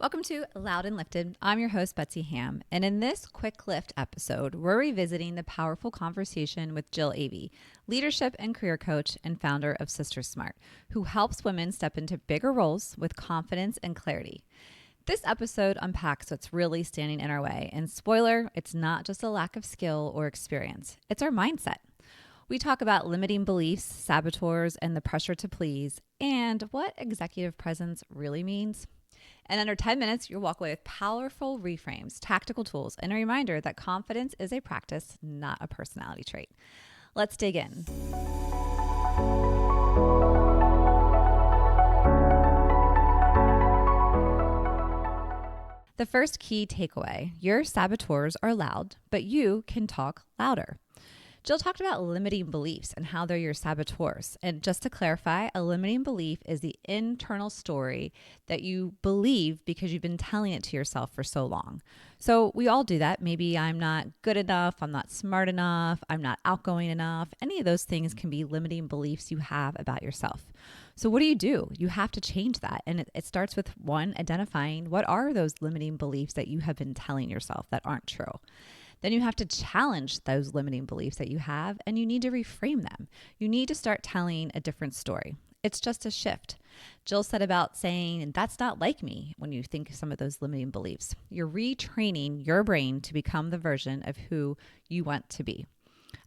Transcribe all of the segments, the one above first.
Welcome to Loud and Lifted. I'm your host, Betsy Ham. And in this quick lift episode, we're revisiting the powerful conversation with Jill Avey, leadership and career coach and founder of Sister Smart, who helps women step into bigger roles with confidence and clarity. This episode unpacks what's really standing in our way. And spoiler, it's not just a lack of skill or experience, it's our mindset. We talk about limiting beliefs, saboteurs, and the pressure to please, and what executive presence really means. In under 10 minutes, you'll walk away with powerful reframes, tactical tools, and a reminder that confidence is a practice, not a personality trait. Let's dig in. The first key takeaway: your saboteurs are loud, but you can talk louder. Jill talked about limiting beliefs and how they're your saboteurs. And just to clarify, a limiting belief is the internal story that you believe because you've been telling it to yourself for so long. So we all do that. Maybe I'm not good enough, I'm not smart enough, I'm not outgoing enough. Any of those things can be limiting beliefs you have about yourself. So what do? You have to change that. And it starts with one, identifying what are those limiting beliefs that you have been telling yourself that aren't true. Then you have to challenge those limiting beliefs that you have, and you need to reframe them. You need to start telling a different story. It's just a shift. Jill said about saying, that's not like me when you think of some of those limiting beliefs. You're retraining your brain to become the version of who you want to be.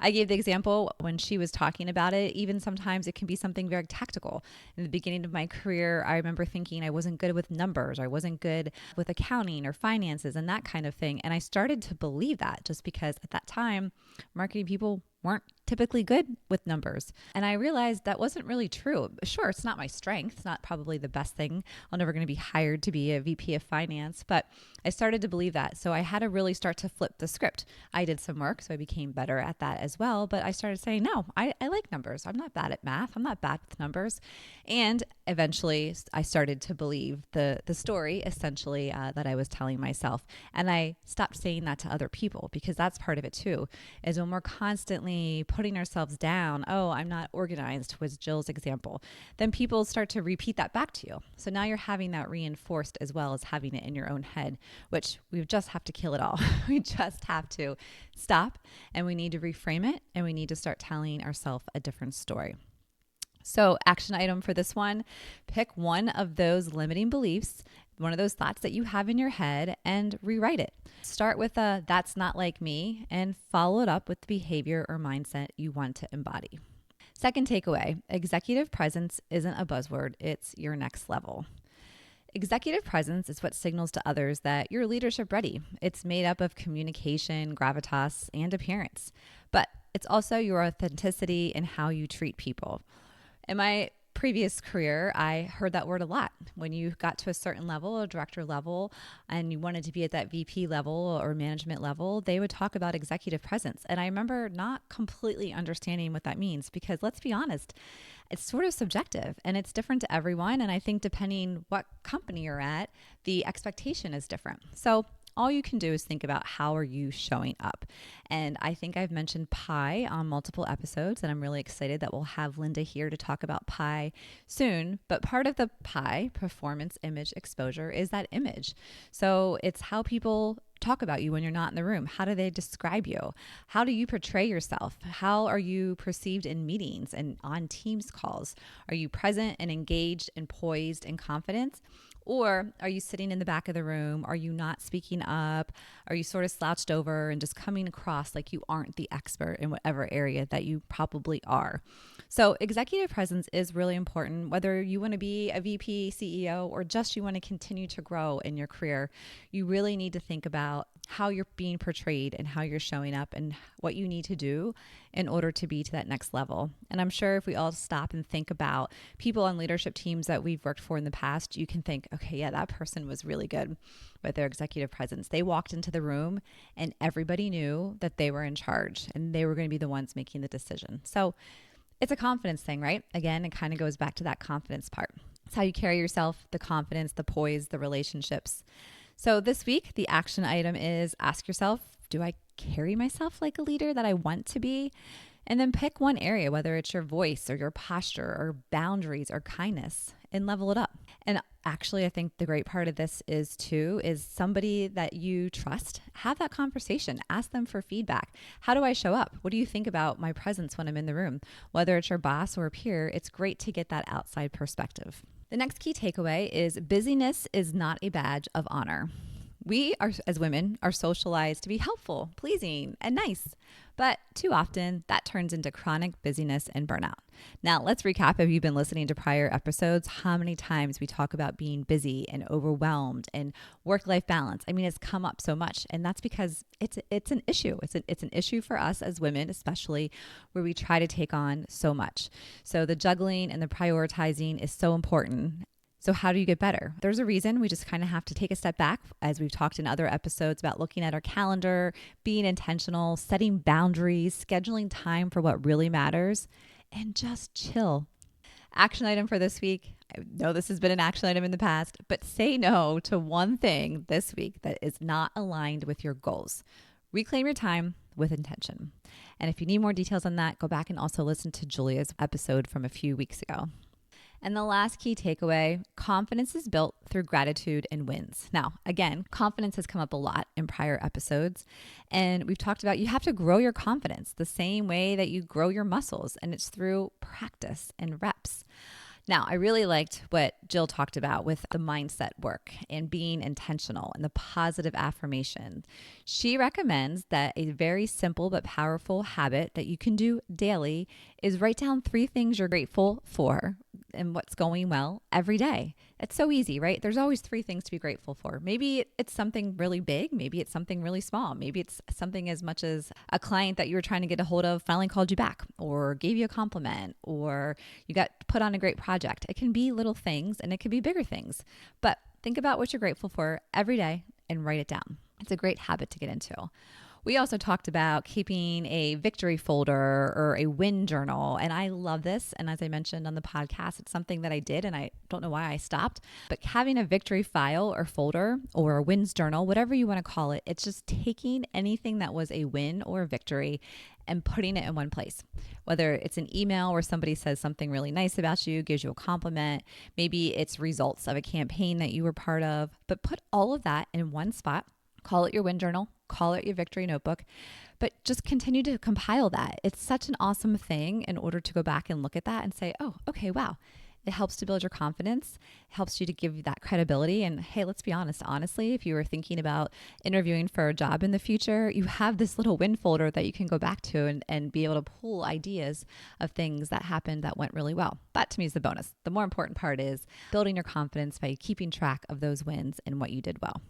I gave the example when she was talking about it. Even sometimes it can be something very tactical. In the beginning of my career, I remember thinking I wasn't good with numbers. I wasn't good with accounting or finances and that kind of thing. And I started to believe that just because at that time, marketing people weren't typically good with numbers. And I realized that wasn't really true. Sure, it's not my strength. It's not probably the best thing. I'm never going to be hired to be a VP of finance, but I started to believe that. So I had to really start to flip the script. I did some work, so I became better at that as well. But I started saying, no, I like numbers. I'm not bad at math. I'm not bad with numbers. And eventually I started to believe the story essentially that I was telling myself. And I stopped saying that to other people, because that's part of it too, is when we're constantly putting ourselves down. Oh, I'm not organized, was Jill's example. Then people start to repeat that back to you. So now you're having that reinforced as well as having it in your own head, which we just have to kill it all. We just have to stop, and we need to reframe it, and we need to start telling ourselves a different story. So action item for this one: pick one of those limiting beliefs, one of those thoughts that you have in your head, and rewrite it. Start with a "that's not like me" and follow it up with the behavior or mindset you want to embody. Second takeaway: executive presence isn't a buzzword, it's your next level. Executive presence is what signals to others that you're leadership ready. It's made up of communication, gravitas, and appearance, but it's also your authenticity and how you treat people. In my previous career, I heard that word a lot. When you got to a certain level, a director level, and you wanted to be at that VP level or management level, they would talk about executive presence. And I remember not completely understanding what that means, because let's be honest, it's sort of subjective and it's different to everyone. And I think depending what company you're at, the expectation is different. So all you can do is think about, how are you showing up? And I think I've mentioned PI on multiple episodes, and I'm really excited that we'll have Linda here to talk about PI soon. But part of the PI, performance, image, exposure, is that image. So it's how people talk about you when you're not in the room. How do they describe you? How do you portray yourself? How are you perceived in meetings and on Teams calls? Are you present and engaged and poised and confident? Or are you sitting in the back of the room? Are you not speaking up? Are you sort of slouched over and just coming across like you aren't the expert in whatever area that you probably are? So executive presence is really important. Whether you want to be a VP, CEO, or just you want to continue to grow in your career, you really need to think about how you're being portrayed and how you're showing up and what you need to do in order to be to that next level. And I'm sure if we all stop and think about people on leadership teams that we've worked for in the past, you can think, okay, yeah, that person was really good with their executive presence. They walked into the room and everybody knew that they were in charge and they were going to be the ones making the decision. So it's a confidence thing, right? Again, it kind of goes back to that confidence part. It's how you carry yourself, the confidence, the poise, the relationships. So this week, the action item is ask yourself, do I carry myself like a leader that I want to be? And then pick one area, whether it's your voice or your posture or boundaries or kindness, and level it up. And actually, I think the great part of this is somebody that you trust. Have that conversation. Ask them for feedback. How do I show up? What do you think about my presence when I'm in the room? Whether it's your boss or a peer, it's great to get that outside perspective. The next key takeaway is busyness is not a badge of honor. We are, as women, are socialized to be helpful, pleasing, and nice. But too often, that turns into chronic busyness and burnout. Now, let's recap. If you've been listening to prior episodes, how many times we talk about being busy and overwhelmed and work-life balance. I mean, it's come up so much, and that's because it's an issue. It's an issue for us as women, especially where we try to take on so much. So the juggling and the prioritizing is so important. So how do you get better? There's a reason. We just kind of have to take a step back, as we've talked in other episodes about looking at our calendar, being intentional, setting boundaries, scheduling time for what really matters, and just chill. Action item for this week. I know this has been an action item in the past, but say no to one thing this week that is not aligned with your goals. Reclaim your time with intention. And if you need more details on that, go back and also listen to Julia's episode from a few weeks ago. And the last key takeaway, confidence is built through gratitude and wins. Now, again, confidence has come up a lot in prior episodes, and we've talked about you have to grow your confidence the same way that you grow your muscles, and it's through practice and reps. Now, I really liked what Jill talked about with the mindset work and being intentional and the positive affirmation. She recommends that a very simple but powerful habit that you can do daily is write down 3 things you're grateful for and what's going well every day. It's so easy, right? There's always 3 things to be grateful for. Maybe it's something really big. Maybe it's something really small. Maybe it's something as much as a client that you were trying to get a hold of finally called you back or gave you a compliment or you got put on a great project. It can be little things and it can be bigger things. But think about what you're grateful for every day and write it down. It's a great habit to get into. We also talked about keeping a victory folder or a win journal. And I love this. And as I mentioned on the podcast, it's something that I did and I don't know why I stopped. But having a victory file or folder or a wins journal, whatever you want to call it, it's just taking anything that was a win or a victory and putting it in one place. Whether it's an email where somebody says something really nice about you, gives you a compliment, maybe it's results of a campaign that you were part of, but put all of that in one spot. Call it your win journal, call it your victory notebook, but just continue to compile that. It's such an awesome thing in order to go back and look at that and say, oh, okay, wow. It helps to build your confidence, helps you to give you that credibility. And hey, let's be honest, honestly, if you were thinking about interviewing for a job in the future, you have this little win folder that you can go back to and be able to pull ideas of things that happened that went really well. That to me is the bonus. The more important part is building your confidence by keeping track of those wins and what you did well.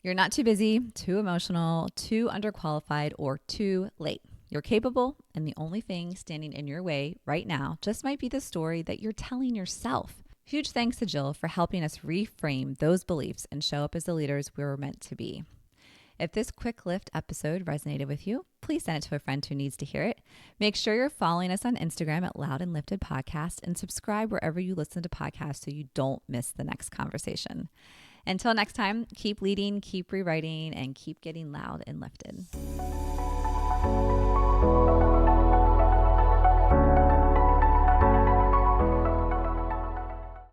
You're not too busy, too emotional, too underqualified, or too late. You're capable, and the only thing standing in your way right now just might be the story that you're telling yourself. Huge thanks to Jill for helping us reframe those beliefs and show up as the leaders we were meant to be. If this quick lift episode resonated with you, please send it to a friend who needs to hear it. Make sure you're following us on Instagram at Loud and Lifted Podcast and subscribe wherever you listen to podcasts so you don't miss the next conversation. Until next time, keep leading, keep rewriting, and keep getting loud and lifted.